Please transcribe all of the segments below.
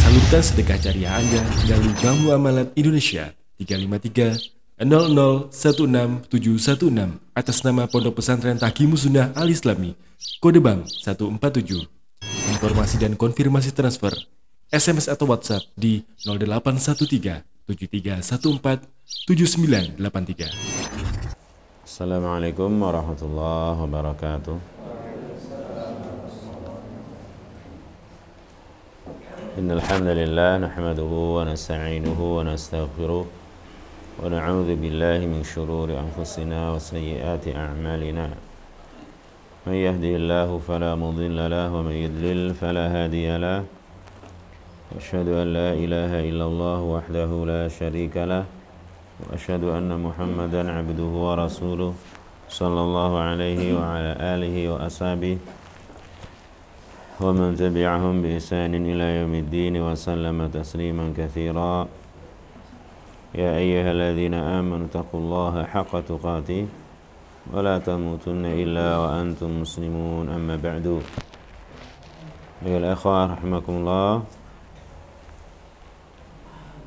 Salurkan sedekah jariah Anda melalui Bank Muamalat Indonesia 353 00167616 atas nama Pondok Pesantren Taqimus Sunnah Al Islami, kode bank 147. Informasi dan konfirmasi transfer SMS atau WhatsApp di 0813 7314 7983. Assalamualaikum warahmatullahi wabarakatuh. Innal hamdalillah nahmaduhu wa nasta'inuhu wa nastaghfiruh wa na'udzu billahi min shururi anfusina wa sayyiati a'malina. Man yahdihillahu fala mudilla lahu wa man yudlil fala hadiya lahu. Asyhadu an la ilaha illallah wahdahu la syarika lah wa asyhadu anna Muhammadan abduhu wa rasuluh sallallahu alaihi wa ala alihi wa ashabihi wa man tabi'ahum bi ihsanin ila yaumiddin wa sallama tasliman katsira. Ya ayyuhalladzina amanu taqullaha haqqa tuqatih wa la tamutunna illa wa antum muslimun, amma ba'du. Ayyuhal ikhwah rahimakumullah,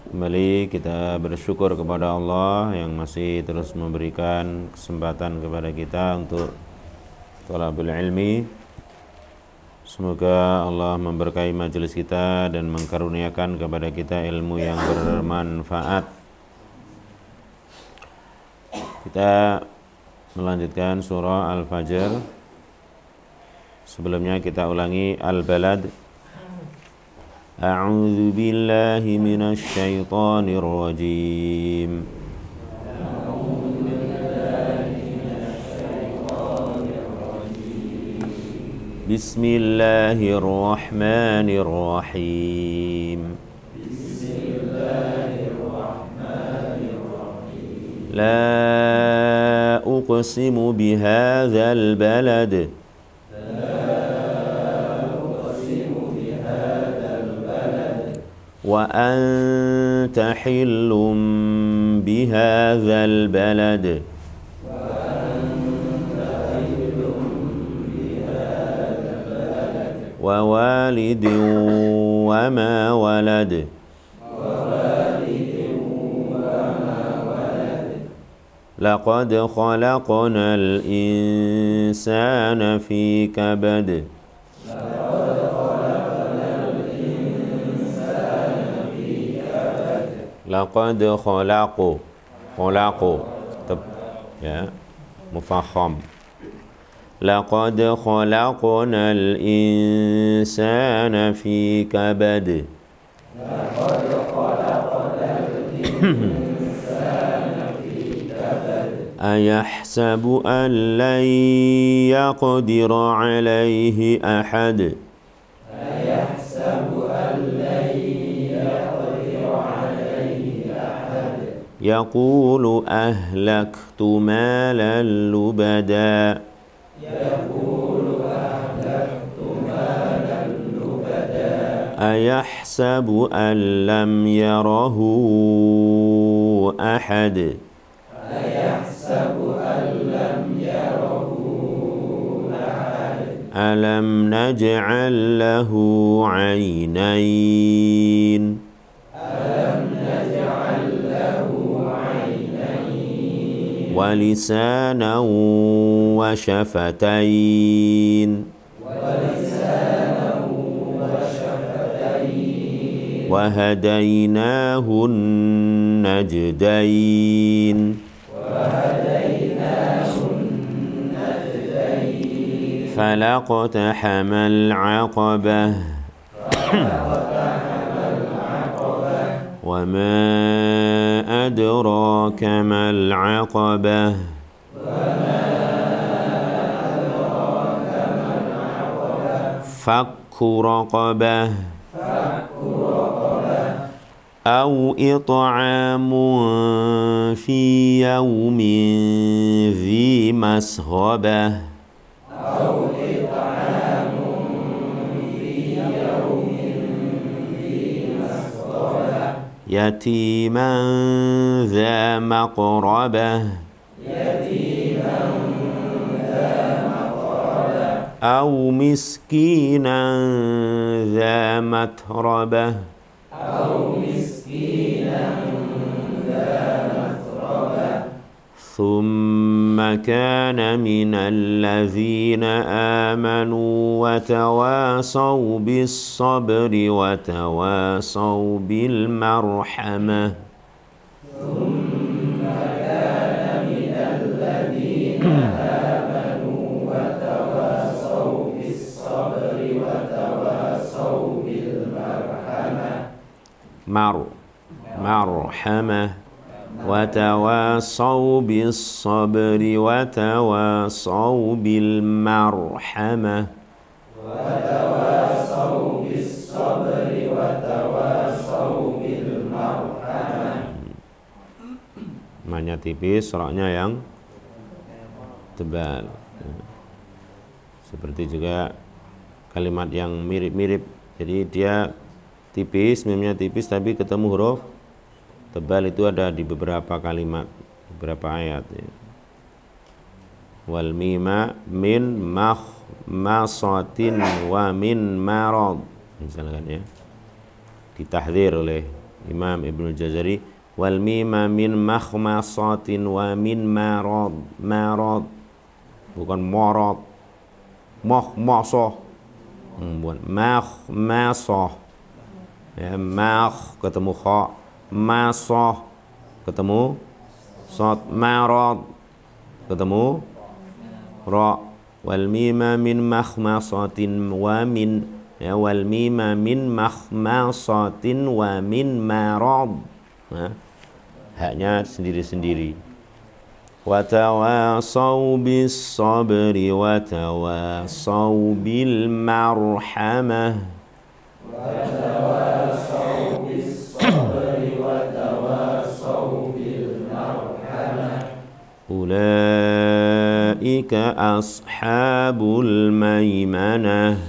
kembali kita bersyukur kepada Allah yang masih terus memberikan kesempatan kepada kita untuk thalabul ilmi. Semoga Allah memberkahi majelis kita dan mengkaruniakan kepada kita ilmu yang bermanfaat. Kita melanjutkan surah Al-Fajr. Sebelumnya kita ulangi Al-Balad. A'udzu billahi minasy syaithanir rajim. Bismillahirrahmanirrahim. La uqsimu bihadzal balad. Wa anta hillum bihadzal balad. Wa walidin wa ma walad. Laqad khalaqnal insana fi kabad. Laqad khalaqu ya, mufakham. Laqad khalaqnal insana fi kabad. Ayahsabu an lan yaqdira alayhi ahad. Yaqulu ahlaktu malan lubada. Ayahsabu an lam yarahu ahad. Alam naj'al lahu 'ainain. Wa lisanan wa shafatain. Wa hadainahu najdain. Falaqtahamal 'aqabah. Wa ma adraka mal 'aqabah. Fakku raqabah. Aw it'amun fi yawmin dhi masghabah. Yatiman dha maqrabah. Aw miskinan dha matrabah. ثم كان من الذين آمنوا وتواصوا بالصبر وتواصوا بالمرحمة مرحمة وتواصوا بالصبر وتواصوا بالمرحمة Manya tipis, roknya yang tebal. Seperti juga kalimat yang mirip-mirip. Jadi dia tipis, mimnya tipis tapi ketemu huruf tebal itu ada di beberapa kalimat, beberapa ayat ya. Wal mima min makhmasatin wa min marad misalkan ya. Ditahdzir oleh Imam Ibnu Jazari wal mima min makhmasatin wa min marad bukan marad makhmasah bukan makhmasah ya, makh ketemu kha masah ketemu sod marad ketemu ra wal mima min makhmasatin wa min ya wal mima min makhmasatin wa min marad nah, haknya sendiri-sendiri wa tawasaw bis sabri wa tawasaw bil marhamah Ulaika ashabul maimanah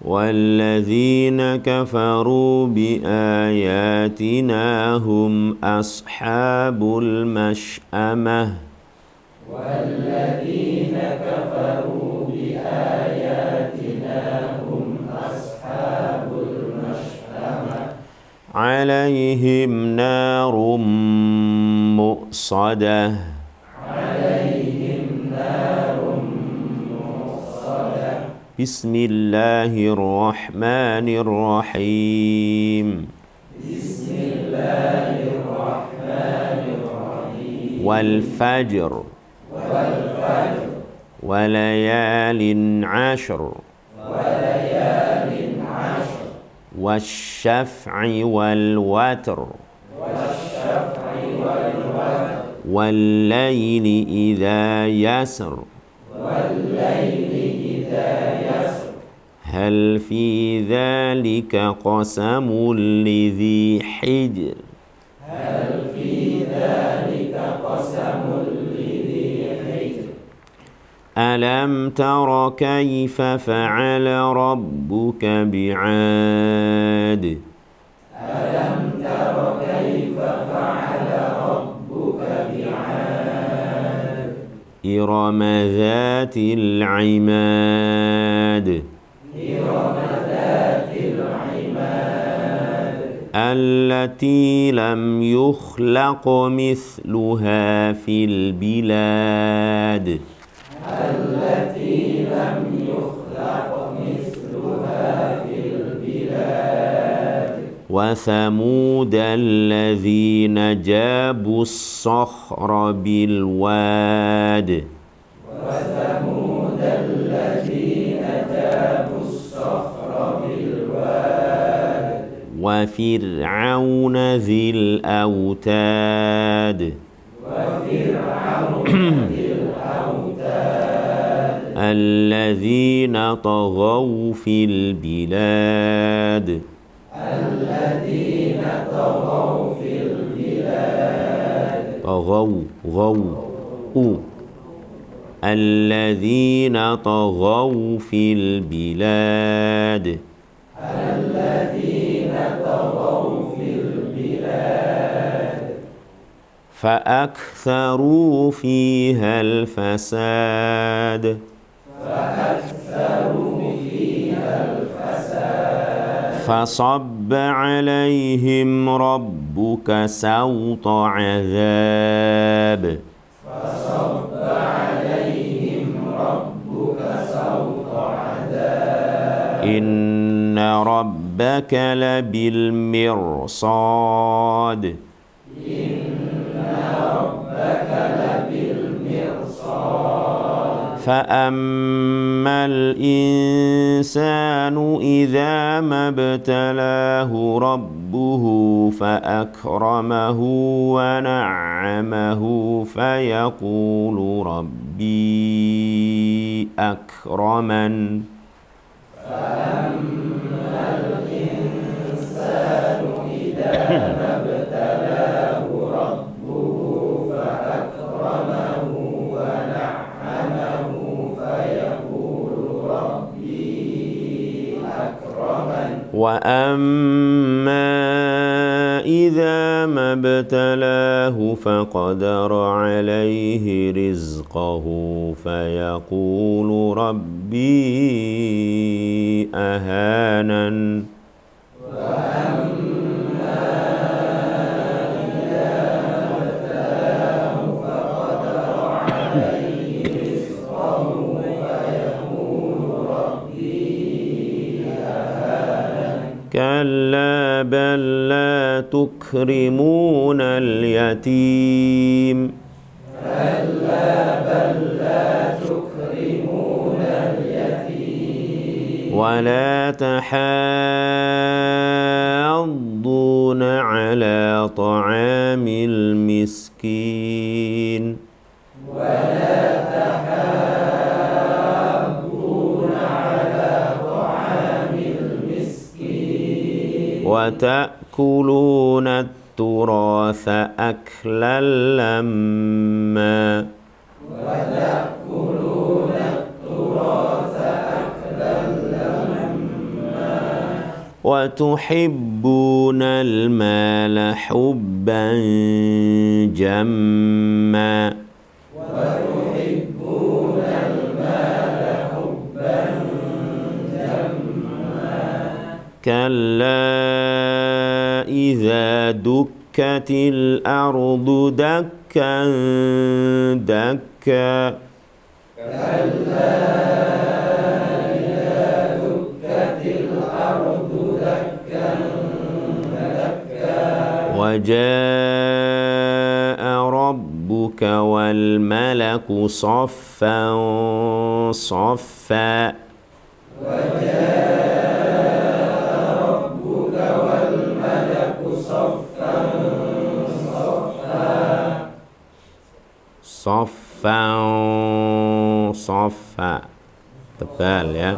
Walladzina kafaru biayatina hum ashabul mash'amah Walladzina kafaru biayatina hum ashabul mash'amah Alaihim narum muqsadah Alaihim narum muqsadah Bismillahirrahmanirrahim Bismillahirrahmanirrahim Wal fajr وليال عشر والشفع والوتر والليل إذا يسر هل في ذلك قسم لذي حجر ألم تر كيف فعل ربك بعاد ألم تر كيف فعل ربك بعاد إرم ذات العماد إرم ذات العماد التي لم يخلق مثلها في البلاد التي لم يخلق مثلها في البلاد وثمود الذين جابوا الصخر بالواد وثمود الذين جابوا الصخر بالواد وفرعون ذي الأوتاد الذين طغوا في البلاد الذين طغوا في البلاد الذين طغوا في البلاد الذين طغوا في البلاد فأكثروا فيها الفساد فأكثروا فصب عليهم ربك سوط عذاب إن ربك لبالمرصاد فأما الإنسان إذا ما ابتلاه ربه فأكرمه ونعمه فيقول ربي أكرمن وأما إذا ما ابتلاه فقدر عليه رزقه فيقول ربي أهانن كلا بل لا تكرمون اليتيم ولا تحاضون على طعام المسكين وتأكلون التراث أكلا لما وتحبون المال حبا جما كلا إذا دكت الأرض دكا دكا وجاء ربك والملك صفا صفا Sofa sofa tebal ya,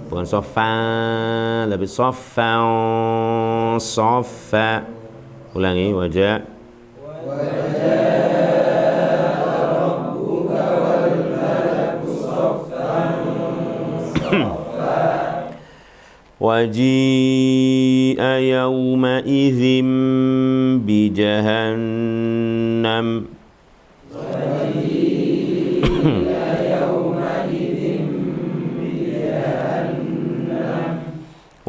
bukan sofa tapi sofa sofa. Ulangi, wajah وجيء يومئذ بجهنم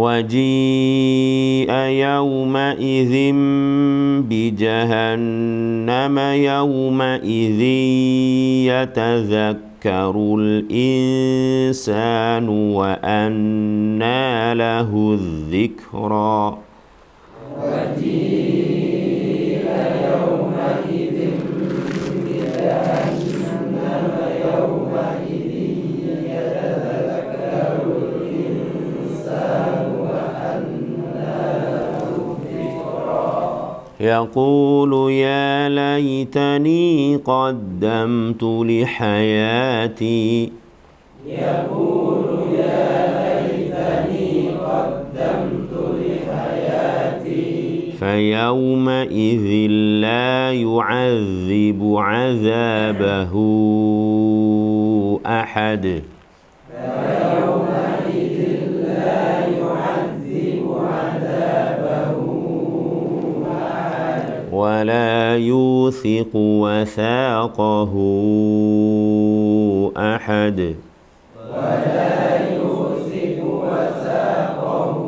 وجيء يومئذ بجهنم يومئذ يتذكر الإنسان وأنى له الذكرى وجيء يومئذ بجهنم يومئذ يتذكر الإنسان يقول يا ليتني قدمت لحياتي يقول يا ليتني قدمت لحياتي فيومئذ لا يعذب عذابه أحد فيومئذ لا يعذب عذابه ولا يوثق وثاقه أحد ولا يوثق وثاقه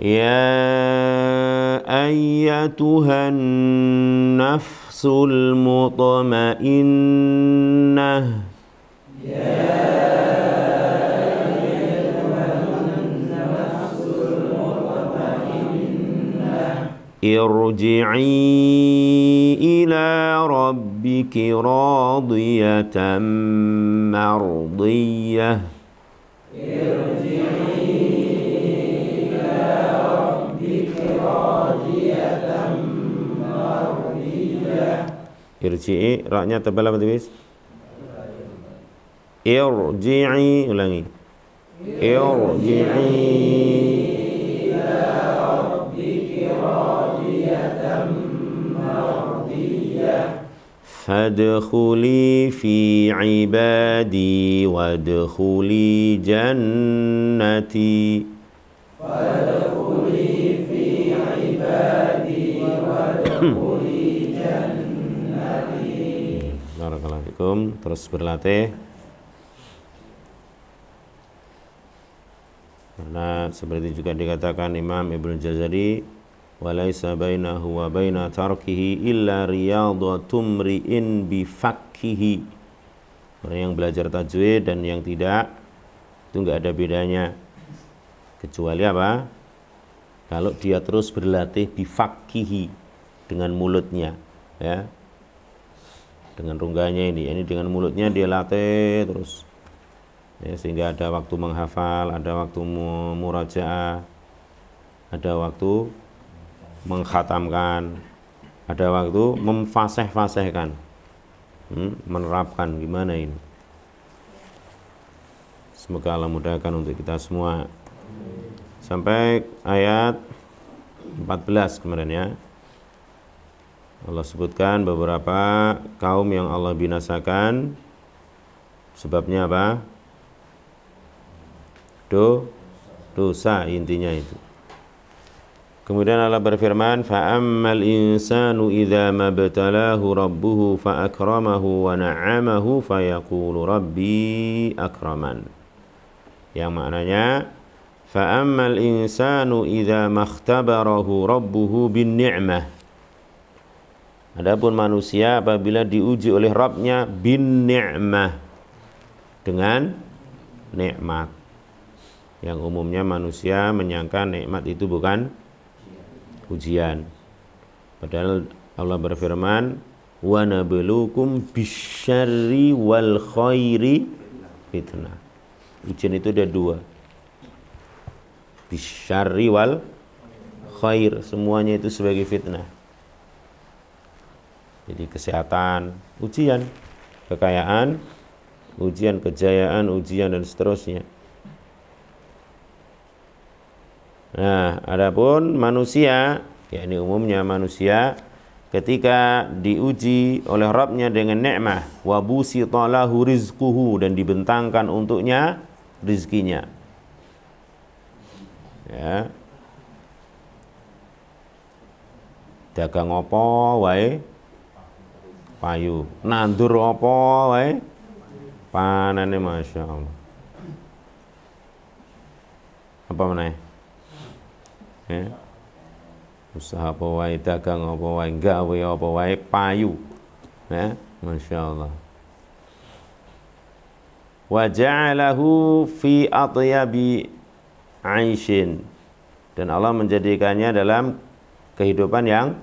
Ya ayyatuhan nafsul mutmainnah. Irji'i ila rabbiki radiyatan mardiyah. Irji'i, ra-nya tebal apa tipis? Irji'i, ulangi. Irji'i ila rabbiki radiyatan mardiyah. Fadkhuli fi ibadi wadkhuli jannati. Fadkhuli fi ibadi wadkhuli jannati. Barakallahu fikum. Terus berlatih. Karena seperti juga dikatakan Imam Ibnu Jazari, walaisa bainahu wa baina tarkihi illa riyadatum ri'in bifakkihi. Orang yang belajar tajwid dan yang tidak, itu enggak ada bedanya, kecuali apa? Kalau dia terus berlatih bifakkihi, dengan mulutnya, ya, dengan rungganya ini dengan mulutnya dia latih terus, ya, sehingga ada waktu menghafal, ada waktu murajaah, ada waktu mengkhatamkan, ada waktu memfasih-fasihkan, menerapkan. Gimana ini? Semoga Allah mudahkan untuk kita semua. Sampai ayat 14 kemarin, ya, Allah sebutkan beberapa kaum yang Allah binasakan. Sebabnya apa? Dosa intinya itu. Kemudian Allah berfirman, fa'ammal insanu idza mabtalahu rabbuhu fa'akramahu wa na'amahu fayaqulu rabbi akraman. Yang maknanya, fa'ammal insanu idza makhtabarahu rabbuhu bin ni'mah. Adapun manusia apabila diuji oleh Rabbnya bin ni'mah, dengan nikmat. Yang umumnya manusia menyangka nikmat itu bukan ujian. Padahal Allah berfirman, wa nabluukum bisyarri wal khairi fitnah. Ujian itu ada dua, bisyarri wal khair, semuanya itu sebagai fitnah. Jadi kesehatan ujian, kekayaan ujian, kejayaan ujian, dan seterusnya. Nah, adapun manusia, yakni umumnya manusia, ketika diuji oleh Rabbnya dengan nikmah, wa busita lahu rizquhu, dan dibentangkan untuknya rizkinya, ya, dagang apa wae payu, nandur apa wae panane, masya Allah. Apa meneh? Ya. Usaha apa wae, dagang apa wae, gawe apa wae payu, ya, masya Allah. Wa ja'alahu fi atyabi aishin, dan Allah menjadikannya dalam kehidupan yang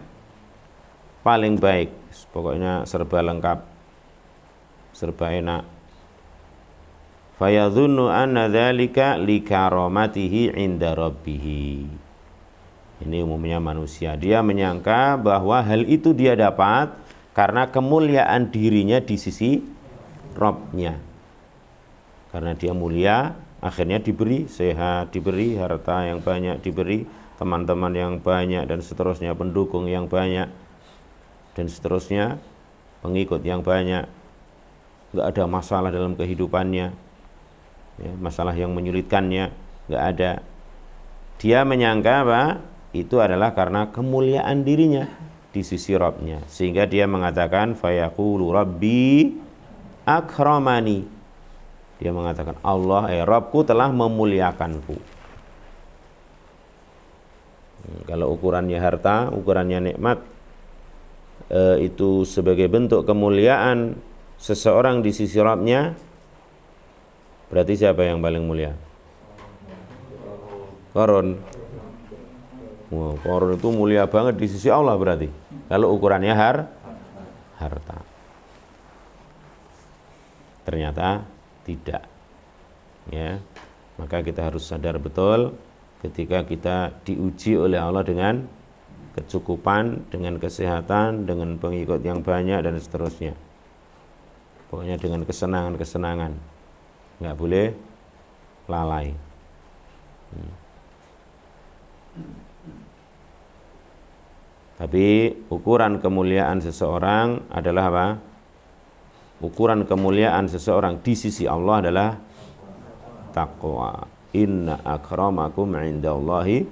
paling baik, pokoknya serba lengkap, serba enak. Fayadhunnu anna dzalika likaramatihi 'inda rabbih. Ini umumnya manusia, dia menyangka bahwa hal itu dia dapat karena kemuliaan dirinya di sisi Rabb-nya. Karena dia mulia, akhirnya diberi sehat, diberi harta yang banyak, diberi teman-teman yang banyak, dan seterusnya, pendukung yang banyak, dan seterusnya, pengikut yang banyak. Nggak ada masalah dalam kehidupannya, ya, masalah yang menyulitkannya nggak ada. Dia menyangka apa? Itu adalah karena kemuliaan dirinya di sisi Rabb-nya, sehingga dia mengatakan fayaqulu rabbi akramani. Dia mengatakan Allah, Rabbku telah memuliakanku. Kalau ukurannya harta, ukurannya nikmat, itu sebagai bentuk kemuliaan seseorang di sisi Rabbnya, berarti siapa yang paling mulia? Korun. Wow, korun itu mulia banget di sisi Allah berarti. Kalau ukurannya harta. Ternyata tidak. Ya. Maka kita harus sadar betul ketika kita diuji oleh Allah dengan kecukupan, dengan kesehatan, dengan pengikut yang banyak dan seterusnya. Pokoknya dengan kesenangan-kesenangan. Nggak boleh lalai. Tapi ukuran kemuliaan seseorang adalah apa? Ukuran kemuliaan seseorang di sisi Allah adalah taqwa. Inna akramakum indallahi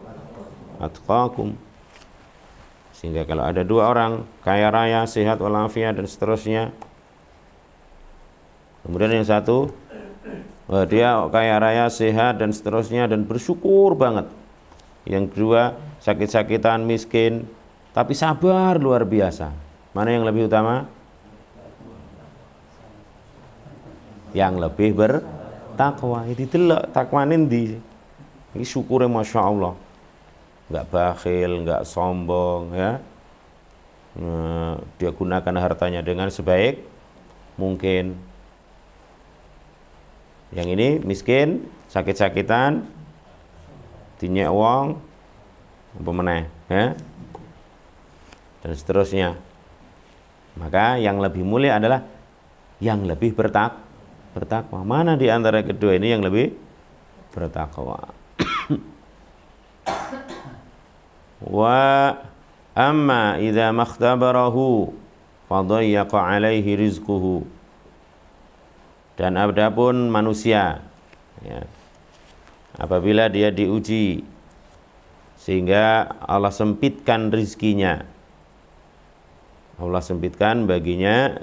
atqakum. Sehingga kalau ada dua orang kaya raya, sehat walafiat dan seterusnya, kemudian yang satu dia kaya raya, sehat dan seterusnya dan bersyukur banget. Yang kedua sakit-sakitan, miskin, tapi sabar luar biasa. Mana yang lebih utama? Yang lebih bertakwa. Itu delok takwane ndi. Iki syukure masyaallah. Enggak bakhil, enggak sombong ya. Dia gunakan hartanya dengan sebaik mungkin. Yang ini miskin, sakit-sakitan, dinyek wong, apa meneh ya. Dan seterusnya. Maka yang lebih mulia adalah yang lebih bertakwa. Mana di antara kedua ini yang lebih bertakwa? Wa amma idza makhtabarahu fadayyaqa alaihi rizquhu. Dan adapun manusia ya, apabila dia diuji sehingga Allah sempitkan rizkinya, Allah sempitkan baginya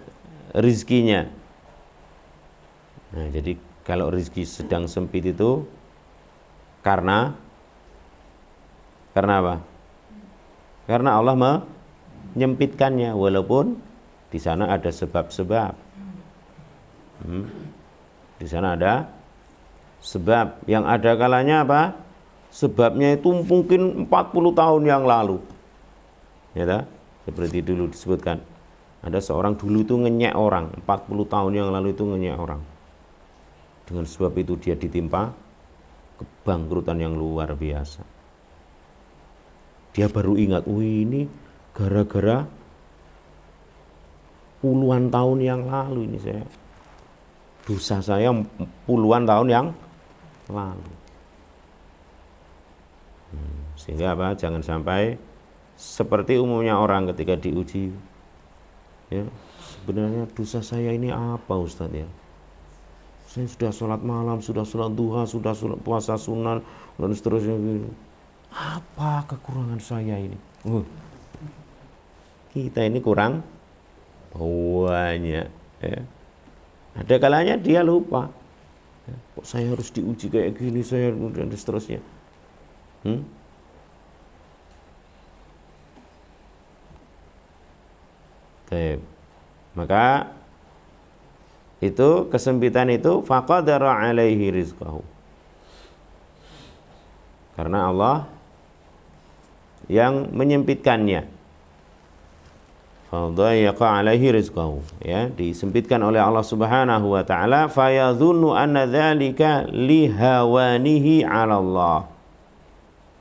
rizkinya. Nah, jadi kalau rizki sedang sempit itu karena apa? Karena Allah menyempitkannya, walaupun di sana ada sebab-sebab. Di sana ada sebab. Yang ada kalanya apa? Sebabnya itu mungkin 40 tahun yang lalu. Ya tak? Seperti dulu disebutkan. Ada seorang dulu itu ngenyek orang, 40 tahun yang lalu itu ngenyek orang. Dengan sebab itu dia ditimpa kebangkrutan yang luar biasa. Dia baru ingat, ini gara-gara puluhan tahun yang lalu ini dosa saya puluhan tahun yang lalu. Sehingga apa? Jangan sampai seperti umumnya orang ketika diuji. Ya, sebenarnya dosa saya ini apa, Ustaz ya? Saya sudah sholat malam, sudah sholat duha, sudah sholat puasa sunnah dan seterusnya. Apa kekurangan saya ini? Kita ini kurang banyak. Ya. Ada kalanya dia lupa. Ya, kok saya harus diuji kayak gini, saya dan seterusnya. Maka itu kesempitan itu faqadara alaihi rizqahu. Karena Allah yang menyempitkannya. Fadayyaqa alaihi rizqahu, ya, disempitkan oleh Allah Subhanahu wa taala, fayadhunnu anna dzalika lihawanihi 'ala Allah.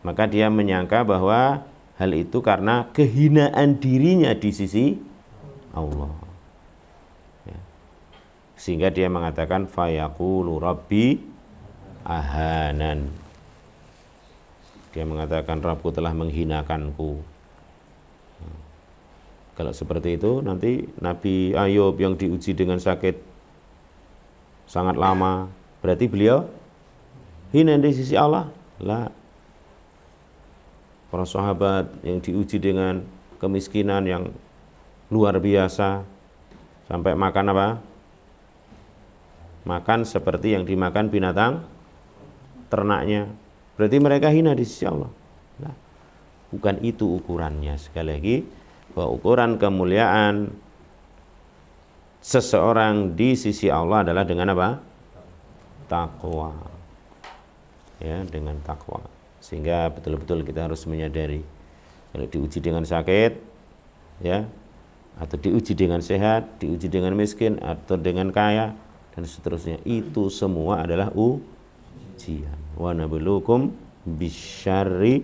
Maka dia menyangka bahwa hal itu karena kehinaan dirinya di sisi Allah. Ya. Sehingga dia mengatakan fayaqulu rabbi ahanan. Dia mengatakan Rabbku telah menghinakanku. Kalau seperti itu nanti Nabi Ayub yang diuji dengan sakit sangat lama, berarti beliau hina di sisi Allah? Lah. Para sahabat yang diuji dengan kemiskinan yang luar biasa sampai makan apa? Makan seperti yang dimakan binatang ternaknya. Berarti mereka hina di sisi Allah. Nah, Bukan itu ukurannya. Sekali lagi, bahwa ukuran kemuliaan seseorang di sisi Allah adalah dengan apa? Takwa. Ya, dengan takwa. Sehingga betul-betul kita harus menyadari, kalau diuji dengan sakit, ya, atau diuji dengan sehat, diuji dengan miskin, atau dengan kaya, dan seterusnya, itu semua adalah ujian. Wa nabluukum bisyarri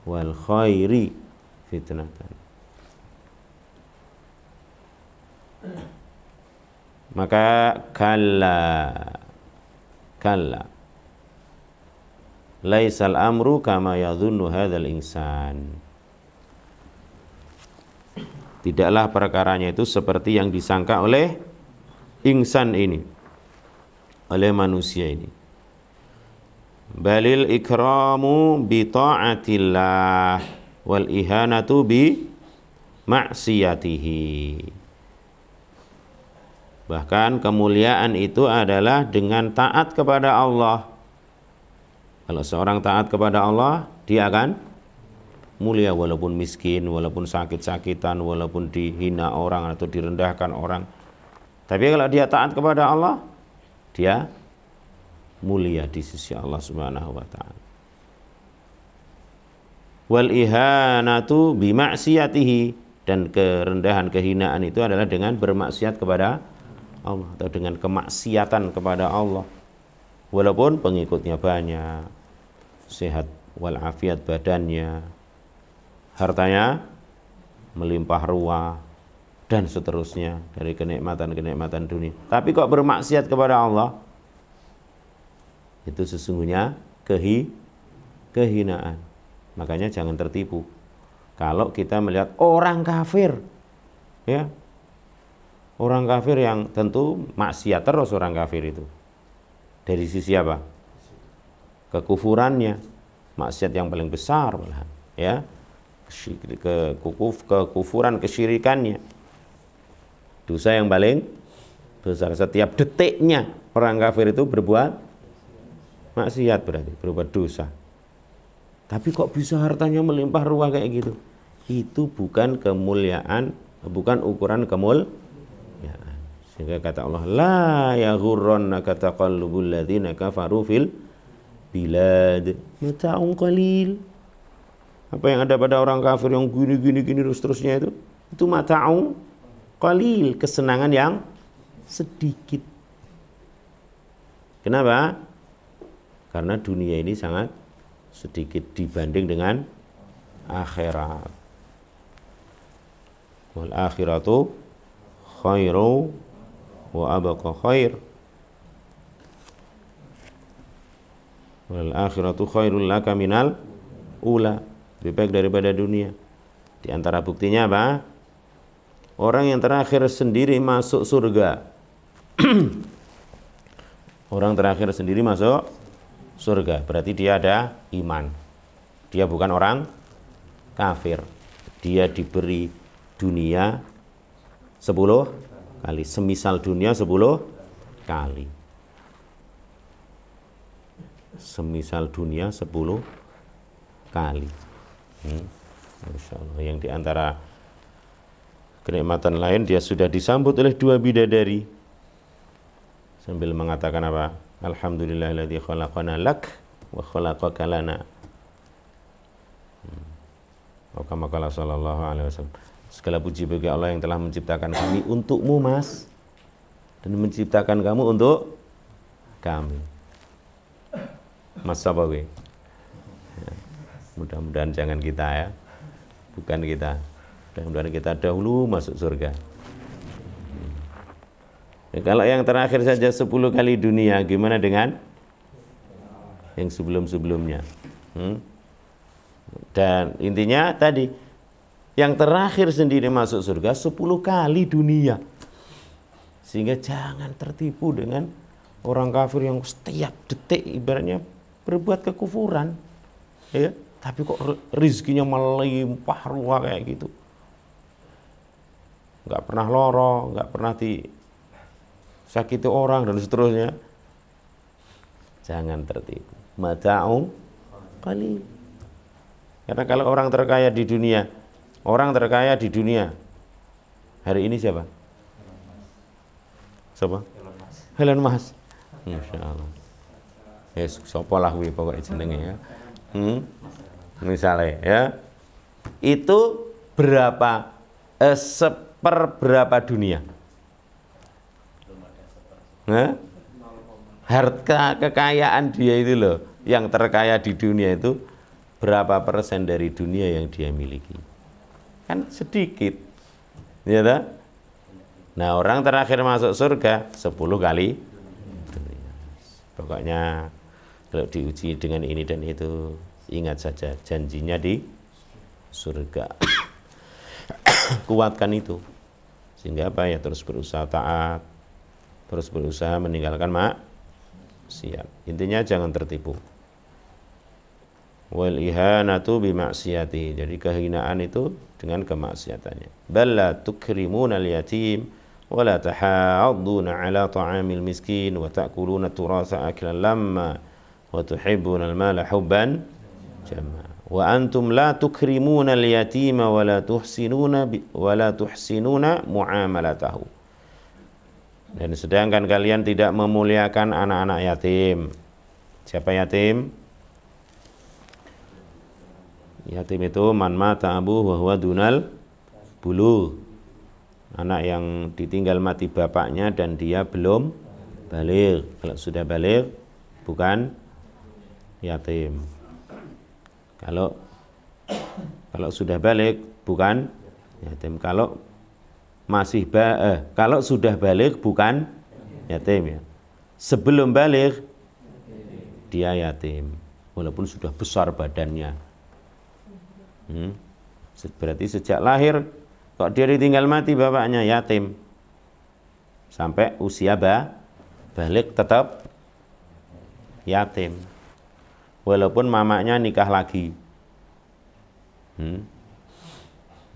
wal khairi fitnatan. Maka kalla laisal amru kama yadhunnu hadzal insan. Tidaklah perkaranya itu seperti yang disangka oleh insan ini, oleh manusia ini. Balil ikramu bi ta'atillah wal ihanatu bi ma'siyatihi. Bahkan kemuliaan itu adalah dengan taat kepada Allah. Kalau seorang taat kepada Allah, dia akan mulia walaupun miskin, walaupun sakit-sakitan, walaupun dihina orang atau direndahkan orang. Tapi kalau dia taat kepada Allah, dia mulia di sisi Allah Subhanahu wa taala. Wal ihanatu bi ma'siyatihi, dan kerendahan, kehinaan itu adalah dengan bermaksiat kepada Allah atau dengan kemaksiatan kepada Allah. Walaupun pengikutnya banyak, sehat walafiat badannya, hartanya melimpah ruah, dan seterusnya dari kenikmatan-kenikmatan dunia. Tapi kok bermaksiat kepada Allah, itu sesungguhnya kehinaan. Makanya jangan tertipu. Kalau kita melihat orang kafir, ya, orang kafir yang tentu maksiat terus orang kafir itu. Dari sisi apa? Kekufurannya, maksiat yang paling besar malahan, ya. Kekufuran, kesyirikannya, dosa yang paling besar. Setiap detiknya orang kafir itu berbuat maksiat, berarti berbuat dosa. Tapi kok bisa hartanya melimpah ruah kayak gitu? Itu bukan kemuliaan, bukan ukuran kemuliaan. Sehingga kata Allah, la yaghurrannaka taqallubul ladzina kafaru fil bilad mata'un qalil. Apa yang ada pada orang kafir yang gini terus terusnya itu mata'un qalil, kesenangan yang sedikit. Kenapa? Karena dunia ini sangat sedikit dibanding dengan akhirat. Wal akhiratu khairu wa abqa khair. Wal akhiratu khairul laka minal ula, lebih baik daripada dunia. Di antara buktinya apa? Orang yang terakhir sendiri masuk surga. Orang terakhir sendiri masuk surga, berarti dia ada iman. Dia bukan orang kafir. Dia diberi dunia 10 kali, semisal dunia 10 kali. Semisal dunia 10 kali. Masya Allah. Yang diantara kenikmatan lain, dia sudah disambut oleh 2 bidadari sambil mengatakan apa? Alhamdulillahilladzi khalaqana lak wa khalaqaka lana. Kama qala sallallahu alaihi wasallam. Segala puji bagi Allah yang telah menciptakan kami untukmu, Mas, dan menciptakan kamu untuk kami. Mas Sabawi. Ya, mudah-mudahan jangan kita, ya. Bukan kita. Mudah-mudahan kita dahulu masuk surga. Ya, kalau yang terakhir saja 10 kali dunia, gimana dengan yang sebelum-sebelumnya? Dan intinya tadi, yang terakhir sendiri masuk surga 10 kali dunia. Sehingga jangan tertipu dengan orang kafir yang setiap detik ibaratnya berbuat kekufuran, ya, tapi kok rizkinya melimpah ruah kayak gitu. Nggak pernah loro, nggak pernah disakiti orang, dan seterusnya. Jangan tertipu. Mata'un qalil. Karena kalau orang terkaya di dunia, hari ini siapa? Siapa? Elon Musk. Masya Allah. Yes, sopo lah kuwi pokoknya jenenge ya. Misalnya ya. Itu berapa seperberapa dunia? Harta kekayaan dia itu loh, yang terkaya di dunia itu berapa persen dari dunia yang dia miliki? Kan sedikit. Ya tak? Nah, orang terakhir masuk surga 10 kali dunia. Pokoknya kalau diuji dengan ini dan itu, ingat saja janjinya di surga. Kuatkan itu. Sehingga apa ya, terus berusaha taat, terus berusaha meninggalkan maksiat. Intinya jangan tertipu. Wal ihanatu bimaksiati. Jadi kehinaan itu dengan kemaksiatannya. Balla tukrimuna al-yatim wa la tahadduna ala ta'amil miskin wa ta'kuluna turasa aklan lamma wa tuhibbuna al-mala hubban jamma. Wa antum la tukrimuna al-yatima wa la tuhsinuna muamalatahu. Dan sedangkan kalian tidak memuliakan anak-anak yatim. Siapa yatim? Yatim itu man mata abu wa huwa dunal bulu. Anak yang ditinggal mati bapaknya dan dia belum baligh. Kalau sudah baligh bukan yatim. Kalau sudah baligh bukan yatim. Kalau sudah baligh bukan yatim ya. Sebelum baligh dia yatim walaupun sudah besar badannya. Berarti sejak lahir kok dia ditinggal mati bapaknya, yatim. Sampai usia baligh tetap yatim. Walaupun mamanya nikah lagi.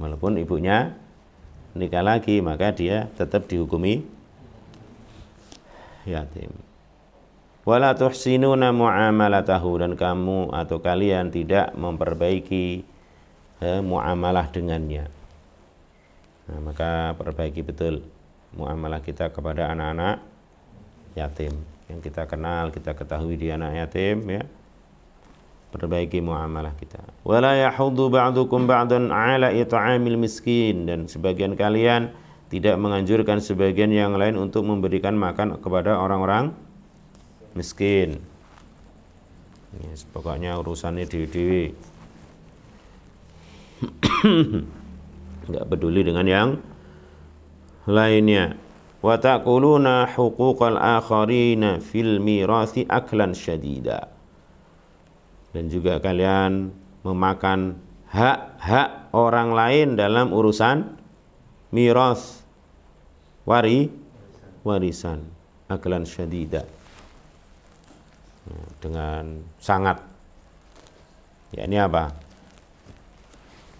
Walaupun ibunya nikah lagi, maka dia tetap dihukumi yatim. Wala tuhsinuna muamalatahu, dan kamu atau kalian tidak memperbaiki muamalah dengannya. Nah, maka perbaiki betul muamalah kita kepada anak-anak yatim yang kita kenal, kita ketahui dia anak yatim ya. Perbaiki muamalah kita. Wala yahuddu ba'dukum ba'dan 'ala it'amil miskin, dan sebagian kalian tidak menganjurkan sebagian yang lain untuk memberikan makan kepada orang-orang miskin. Yes, pokoknya urusannya dewi-dewi. Enggak peduli dengan yang lainnya. Wa taquluna huquqal akharina fil mirasi aklan syadida. Dan juga kalian memakan hak-hak orang lain dalam urusan miras, warisan, aklan syadida, dengan sangat. Ya, ini apa?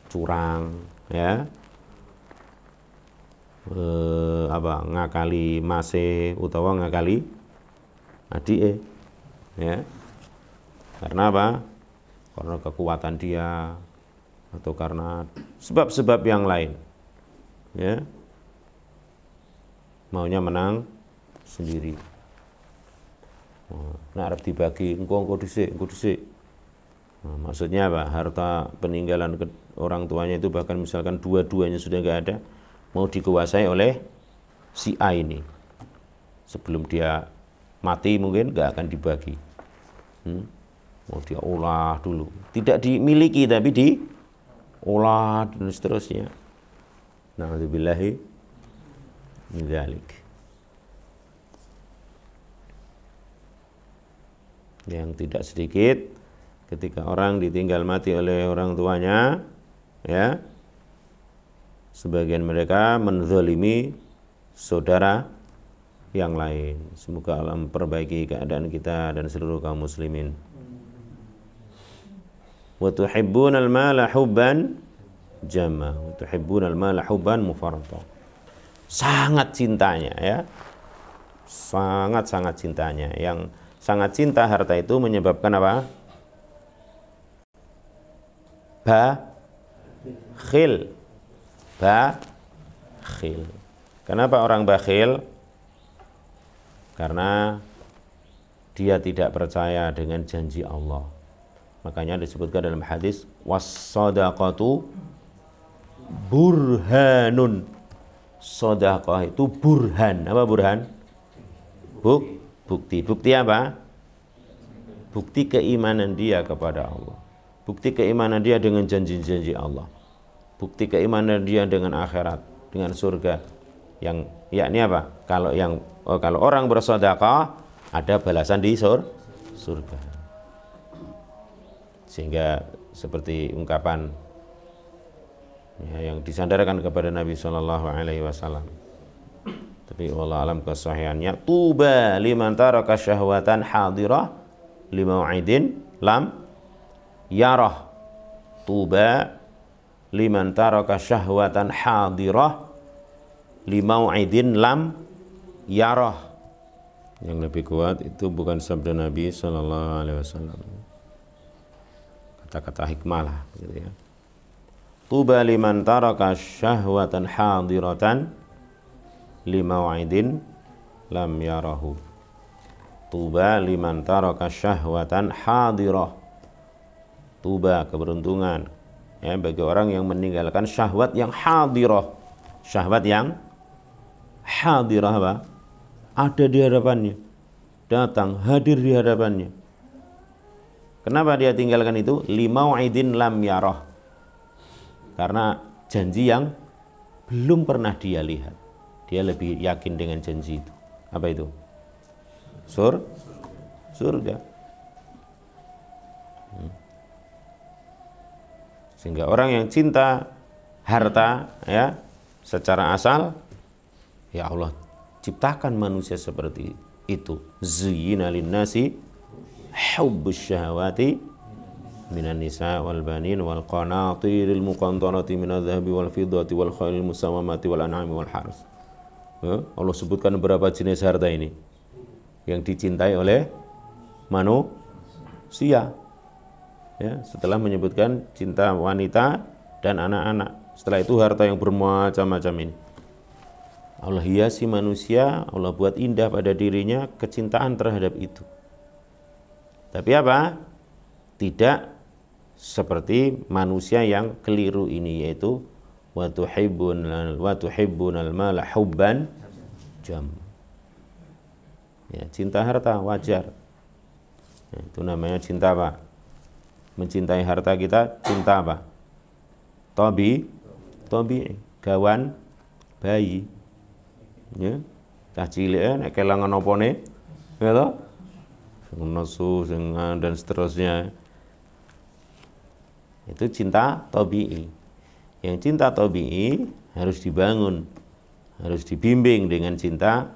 Curang, ya, ngakali mase utawa ngakali adike, ya. Karena apa? Karena kekuatan dia atau karena sebab-sebab yang lain, ya. Maunya menang sendiri. Nah, arep dibagi engko dhisik. Nah, maksudnya apa? Harta peninggalan orang tuanya itu bahkan misalkan dua-duanya sudah enggak ada, mau dikuasai oleh si A ini. Sebelum dia mati mungkin enggak akan dibagi. Mau dia olah dulu, tidak dimiliki tapi diolah dan seterusnya. Na'udzubillahi min dzalik. Yang tidak sedikit ketika orang ditinggal mati oleh orang tuanya, ya, sebagian mereka menzalimi saudara yang lain. Semoga Allah memperbaiki keadaan kita dan seluruh kaum muslimin. Wa tuhibbunal mala hubban jamma, wa tuhibbunal mala hubban mufarrata. Sangat cintanya, ya. Sangat cintanya. Yang sangat cinta harta itu menyebabkan apa? bakhil. Bakhil. Kenapa orang bakhil? Karena dia tidak percaya dengan janji Allah. Makanya disebutkan dalam hadis was-shadaqatu burhanun. Sedekah itu burhan. Apa burhan? Bukti. Bukti apa? Bukti keimanan dia kepada Allah. Bukti keimanan dia dengan janji-janji Allah. Bukti keimanan dia dengan akhirat, dengan surga. Yang yakni apa? Kalau orang bersedekah ada balasan di surga. Sehingga seperti ungkapan yang disandarkan kepada Nabi Shallallahu Alaihi Wasallam. Tapi wallahu alam kesahihannya, tuba liman taraka syahwatan hadirah limau'idin lam yarah. Tuba liman taraka syahwatan hadirah limau'idin lam yarah. Yang lebih kuat itu bukan sabda Nabi Shallallahu Alaihi Wasallam, kata-kata hikmah lah, gitu ya. Tuba liman taraka syahwatan hadiratan limau'idin lam yarahu. Tuba liman taraka syahwatan hadirah. Tuba, keberuntungan ya, bagi orang yang meninggalkan syahwat yang hadirah. Syahwat yang hadirah apa? Ada di hadapannya, datang, hadir di hadapannya. Kenapa dia tinggalkan itu? Limau'idin lam yarah. Karena janji yang belum pernah dia lihat. Dia lebih yakin dengan janji itu. Apa itu? Surga. Sehingga orang yang cinta harta ya, secara asal ya Allah ciptakan manusia seperti itu. Zuyyina lin-nasi hubbus syahawati minan nisa wal banin wal qanatiril muqantarati minadh dhahabi wal fiddati wal khailil musawwamati wal an'ami wal harth. Allah sebutkan beberapa jenis harta ini yang dicintai oleh manusia. Ya, setelah menyebutkan cinta wanita dan anak-anak, setelah itu harta yang bermacam-macam ini. Allah hiasi manusia, Allah buat indah pada dirinya kecintaan terhadap itu. Tapi apa? Tidak seperti manusia yang keliru ini, yaitu wa tuhibbunal mala hubban jam. Ya, cinta harta wajar. Ya, itu namanya cinta apa? Mencintai harta kita cinta apa? Tobi, gawan bayi. Ya, cah cilik nek kelangan opone, ya toh? Nesu dan seterusnya. Itu cinta tabi'i. Yang cinta tabi'i harus dibangun, harus dibimbing dengan cinta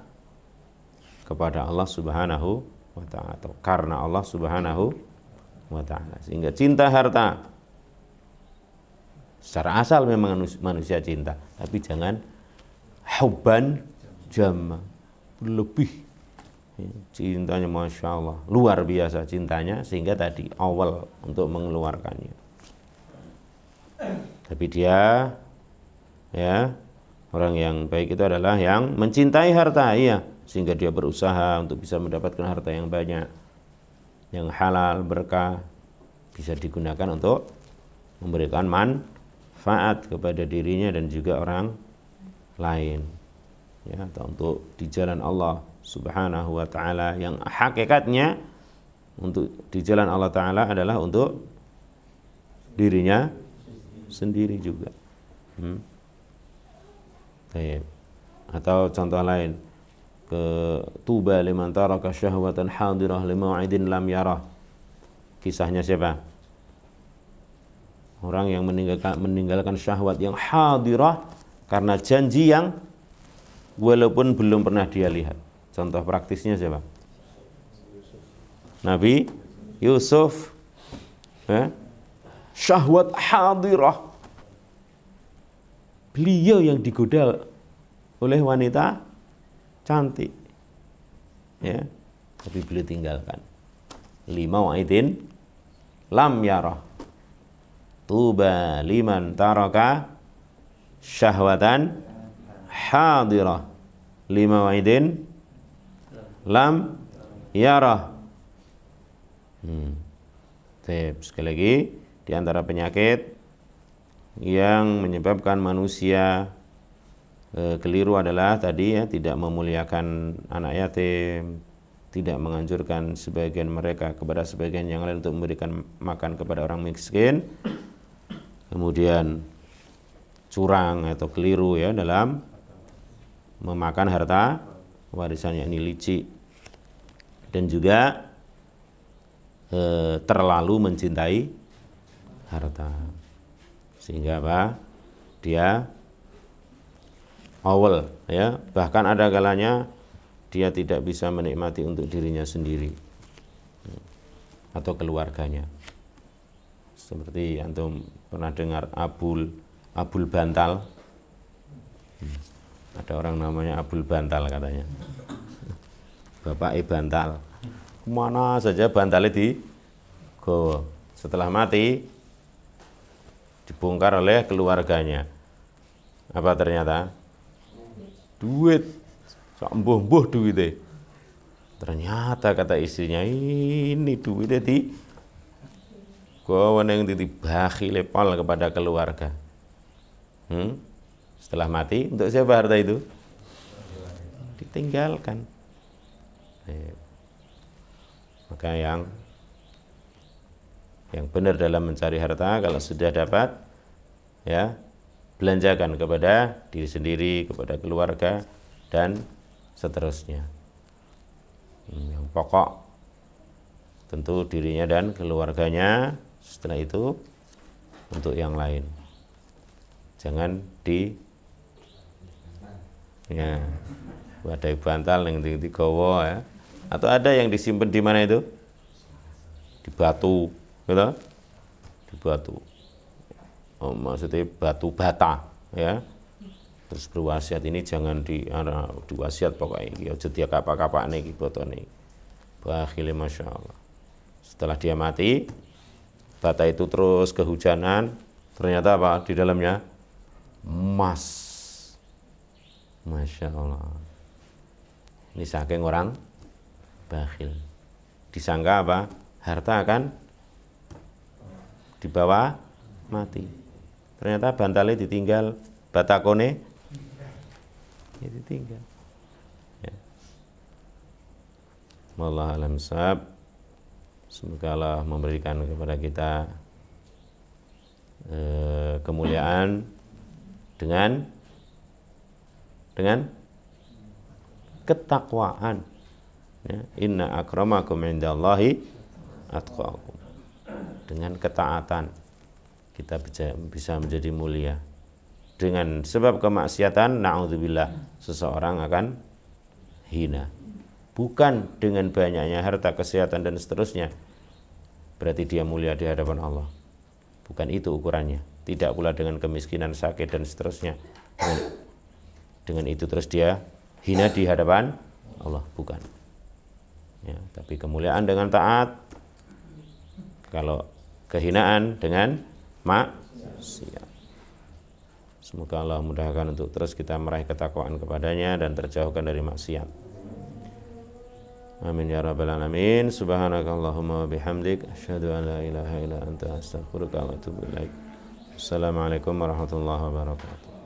kepada Allah Subhanahu wa ta'ala, atau karena Allah Subhanahu wa ta'ala. Sehingga cinta harta secara asal memang manusia cinta, tapi jangan hubban jamma, lebih cintanya Masya Allah, luar biasa cintanya, sehingga tadi awal untuk mengeluarkannya. Tapi dia ya, orang yang baik itu adalah yang mencintai harta, iya, sehingga dia berusaha untuk bisa mendapatkan harta yang banyak, yang halal, berkah, bisa digunakan untuk memberikan manfaat kepada dirinya dan juga orang lain, ya, atau untuk di jalan Allah Subhanahu wa ta'ala, yang hakikatnya untuk di jalan Allah ta'ala adalah untuk dirinya sendiri juga. Atau contoh lain, tuba liman taraka syahwatan hadirah limau'idin lam yarah. Kisahnya siapa? Orang yang meninggalkan syahwat yang hadirah karena janji yang walaupun belum pernah dia lihat. Contoh praktisnya siapa? Nabi Yusuf. Syahwat hadirah. Beliau yang digoda oleh wanita cantik, ya, tapi beliau tinggalkan. Limau'idin lam yarah. tuba liman taraka syahwatan hadirah lima waidin lam yarah. Sekali lagi, di antara penyakit yang menyebabkan manusia keliru adalah tadi ya, tidak memuliakan anak yatim, tidak menganjurkan sebagian mereka kepada sebagian yang lain untuk memberikan makan kepada orang miskin, kemudian curang atau keliru ya dalam memakan harta warisannya, ini licik, dan juga terlalu mencintai harta sehingga apa, dia awal ya, bahkan ada kalanya dia tidak bisa menikmati untuk dirinya sendiri atau keluarganya. Seperti antum pernah dengar abul bantal. Ada orang namanya abul bantal katanya, bapak bantal, kemana saja bantalnya digawa. Setelah mati dibongkar oleh keluarganya. Apa ternyata? Duit, sambuh duitnya. Ternyata kata istrinya, ini duitnya gawa yang ditibahi lepal kepada keluarga. Setelah mati, untuk siapa harta itu? Ditinggalkan. Maka yang benar dalam mencari harta, kalau sudah dapat ya, belanjakan kepada diri sendiri, kepada keluarga, dan seterusnya. Yang pokok tentu dirinya dan keluarganya, setelah itu untuk yang lain. Jangan wadai bantal yang digawa ya. Atau ada yang disimpan di mana itu? Di batu, gitu? Di batu. Maksudnya batu bata ya. Terus berwasiat, ini jangan diwasiat pokoknya aja dia kapak-kapak niki botone. Bakhile masyaallah. Setelah dia mati, bata itu terus kehujanan, ternyata apa di dalamnya? Emas. Masya Allah. Ini saking orang bakhil. Disangka apa? Harta akan dibawa mati. Ternyata bantalnya ditinggal, batakone ditinggal. Ya. Wallahu a'lam bishawab. Semoga Allah memberikan kepada kita kemuliaan dengan ketakwaan. Ya, inna akramakum indallahi atqakum. Dengan ketaatan kita bisa menjadi mulia. Dengan sebab kemaksiatan, na'udzubillah, seseorang akan hina. Bukan dengan banyaknya harta, kesehatan, dan seterusnya berarti dia mulia di hadapan Allah. Bukan itu ukurannya. Tidak pula dengan kemiskinan, sakit, dan seterusnya. Dengan itu terus dia hina di hadapan Allah. Bukan. Ya, tapi kemuliaan dengan taat. Kalau kehinaan dengan maksiat. Semoga Allah mudahkan untuk terus kita meraih ketakwaan kepadanya dan terjauhkan dari maksiat. Amin ya rabbal alamin. Subhanakallahumma wa bihamdik, asyhadu an la ilaha illa anta, astaghfiruka wa atubu ilaik. Assalamualaikum warahmatullahi wabarakatuh.